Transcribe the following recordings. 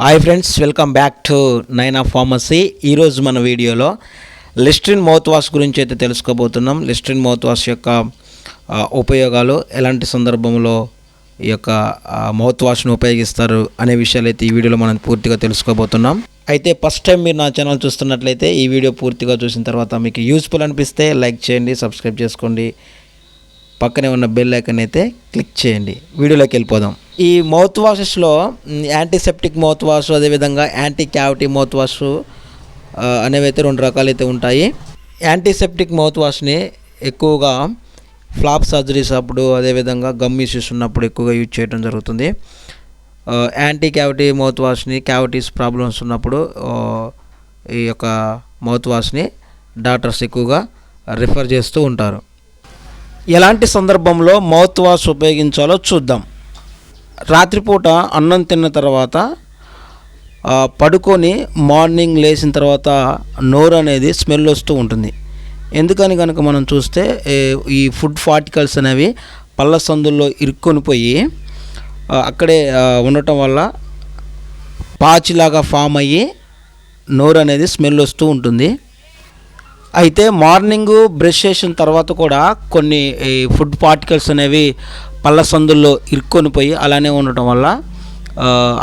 Hi friends, welcome back to nainapharmacy. ఈరోజు మన వీడియోలో లిస్ట్రిన్ మౌత్ వాష్ గురించి అయితే తెలుసుకోబోతున్నాం. లిస్ట్రిన్ మౌత్ వాష్ యొక్క ఉపయోగాలు, ఎలాంటి సందర్భంలో ఈ యొక్క మౌత్ వాష్ను ఉపయోగిస్తారు అనే విషయాలు అయితే ఈ వీడియోలో మనం పూర్తిగా తెలుసుకోబోతున్నాం. అయితే ఫస్ట్ టైం మీరు నా ఛానల్ చూస్తున్నట్లయితే ఈ వీడియో పూర్తిగా చూసిన తర్వాత మీకు యూస్ఫుల్ అనిపిస్తే లైక్ చేయండి, సబ్స్క్రైబ్ చేసుకోండి, పక్కనే ఉన్న బెల్ ఐకాన్ అయితే క్లిక్ చేయండి. వీడియోలోకి వెళ్ళిపోదాం. ఈ మౌత్ వాషెస్లో యాంటీసెప్టిక్ మౌత్ వాష్, అదేవిధంగా యాంటీ క్యావిటీ మౌత్ వాష్ అనేవి అయితే రెండు రకాలు అయితే ఉంటాయి. యాంటీసెప్టిక్ మౌత్ వాష్ని ఎక్కువగా ఫ్లాప్ సర్జరీస్ అప్పుడు, అదేవిధంగా గమ్ ఇష్యూస్ ఉన్నప్పుడు ఎక్కువగా యూజ్ చేయడం జరుగుతుంది. యాంటీ క్యావిటీ మౌత్ వాష్ని క్యావిటీస్ ప్రాబ్లమ్స్ ఉన్నప్పుడు ఈ యొక్క మౌత్ వాష్ని డాక్టర్స్ ఎక్కువగా రిఫర్ చేస్తూ ఉంటారు. ఎలాంటి సందర్భంలో మౌత్ వాష్ ఉపయోగించాలో చూద్దాం. రాత్రిపూట అన్నం తిన్న తర్వాత పడుకొని మార్నింగ్ లేచిన తర్వాత నోరు అనేది స్మెల్ వస్తూ ఉంటుంది. ఎందుకని కనుక మనం చూస్తే ఈ ఫుడ్ పార్టికల్స్ అనేవి పళ్ళ సందుల్లో ఇరుక్కొని పోయి అక్కడే ఉండటం వల్ల పాచిలాగా ఫామ్ అయ్యి నోరు అనేది స్మెల్ వస్తూ ఉంటుంది. అయితే మార్నింగ్ బ్రష్ చేసిన తర్వాత కూడా కొన్ని ఫుడ్ పార్టికల్స్ అనేవి పళ్ళ సందుల్లో ఇరుక్కొని పోయి అలానే ఉండటం వల్ల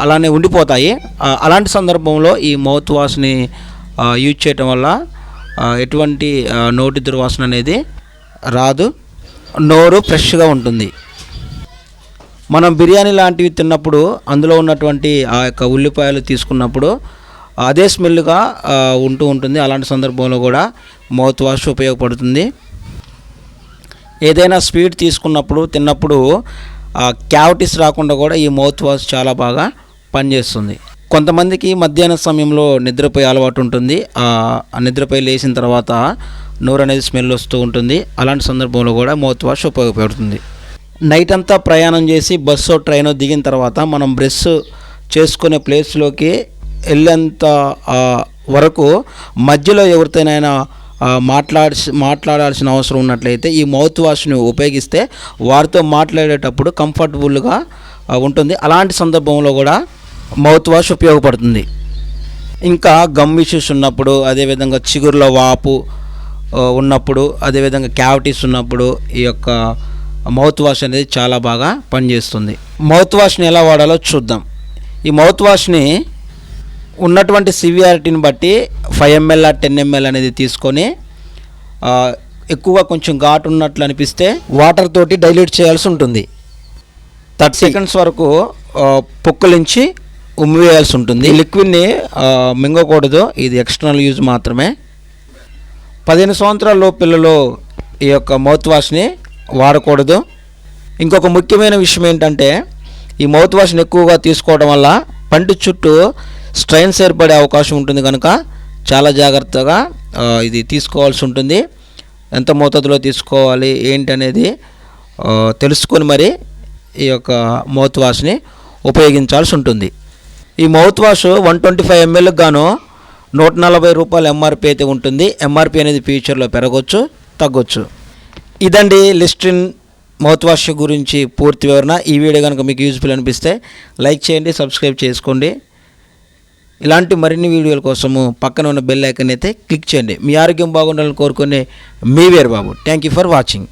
అలానే ఉండిపోతాయి. అలాంటి సందర్భంలో ఈ మౌత్ వాష్ని యూజ్ చేయటం వల్ల ఎటువంటి నోటి దుర్వాసన అనేది రాదు, నోరు ఫ్రెష్గా ఉంటుంది. మనం బిర్యానీ లాంటివి తిన్నప్పుడు అందులో ఉన్నటువంటి ఆ యొక్క ఉల్లిపాయలు తీసుకున్నప్పుడు అదే స్మెల్గా ఉంటూ ఉంటుంది. అలాంటి సందర్భంలో కూడా మౌత్ వాష్ ఉపయోగపడుతుంది. ఏదైనా స్వీట్ తీసుకున్నప్పుడు తిన్నప్పుడు క్యావిటీస్ రాకుండా కూడా ఈ మౌత్ వాష్ చాలా బాగా పనిచేస్తుంది. కొంతమందికి మధ్యాహ్న సమయంలో నిద్రపోయే అలవాటు ఉంటుంది. ఆ నిద్రపోయి లేచిన తర్వాత నోరు అనేది స్మెల్ వస్తూ ఉంటుంది. అలాంటి సందర్భంలో కూడా మౌత్ వాష్ ఉపయోగపడుతుంది. నైట్ అంతా ప్రయాణం చేసి బస్సు ట్రైన్ దిగిన తర్వాత మనం బ్రష్ చేసుకునే ప్లేస్లోకి వెళ్ళేంత వరకు మధ్యలో ఎవరితోనైనా మాట్లాడాల్సిన అవసరం ఉన్నట్లయితే ఈ మౌత్ వాష్ని ఉపయోగిస్తే వారితో మాట్లాడేటప్పుడు కంఫర్టబుల్గా ఉంటుంది. అలాంటి సందర్భంలో కూడా మౌత్ వాష్ ఉపయోగపడుతుంది. ఇంకా గమ్ ఇష్యూస్ ఉన్నప్పుడు, అదేవిధంగా చిగురులో వాపు ఉన్నప్పుడు, అదేవిధంగా క్యావిటీస్ ఉన్నప్పుడు ఈ యొక్క మౌత్ వాష్ అనేది చాలా బాగా పనిచేస్తుంది. మౌత్ వాష్ని ఎలా వాడాలో చూద్దాం. ఈ మౌత్ వాష్ని ఉన్నటువంటి సివియారిటీని బట్టి 5 ml 10 ml అనేది తీసుకొని ఎక్కువగా కొంచెం ఘాటు ఉన్నట్లు అనిపిస్తే వాటర్ తోటి డైల్యూట్ చేయాల్సి ఉంటుంది. 30 seconds వరకు పొక్కులించి ఉమ్మివేయాల్సి ఉంటుంది. ఈ లిక్విడ్ని మింగకూడదు, ఇది ఎక్స్టర్నల్ యూజ్ మాత్రమే. 15 సంవత్సరాల పిల్లలు ఈ యొక్క మౌత్ వాష్ని వాడకూడదు. ఇంకొక ముఖ్యమైన విషయం ఏంటంటే ఈ మౌత్ వాష్ని ఎక్కువగా తీసుకోవడం వల్ల పంటి చుట్టూ స్ట్రెయిన్స్ ఏర్పడే అవకాశం ఉంటుంది. కనుక చాలా జాగ్రత్తగా ఇది తీసుకోవాల్సి ఉంటుంది. ఎంత మోతాదులో తీసుకోవాలి ఏంటి అనేది తెలుసుకొని మరి ఈ యొక్క మౌత్ వాష్ని ఉపయోగించాల్సి ఉంటుంది. ఈ మౌత్ వాష్ 125 ml గాను 140 రూపాయలు ఎంఆర్పి అయితే ఉంటుంది. ఎంఆర్పి అనేది ఫ్యూచర్లో పెరగవచ్చు, తగ్గొచ్చు. ఇదండి లిస్ట్రిన్ మౌత్ వాష్ గురించి పూర్తి వివరణ. ఈ వీడియో కనుక మీకు యూజ్ఫుల్ అనిపిస్తే లైక్ చేయండి, సబ్స్క్రైబ్ చేసుకోండి. ఇలాంటి మరిన్ని వీడియోల కోసము పక్కన ఉన్న బెల్ ఐకాన్ అయితే క్లిక్ చేయండి. మీ ఆరోగ్యం బాగుండాలని కోరుకునే మీ Veerababu. Thank you for watching.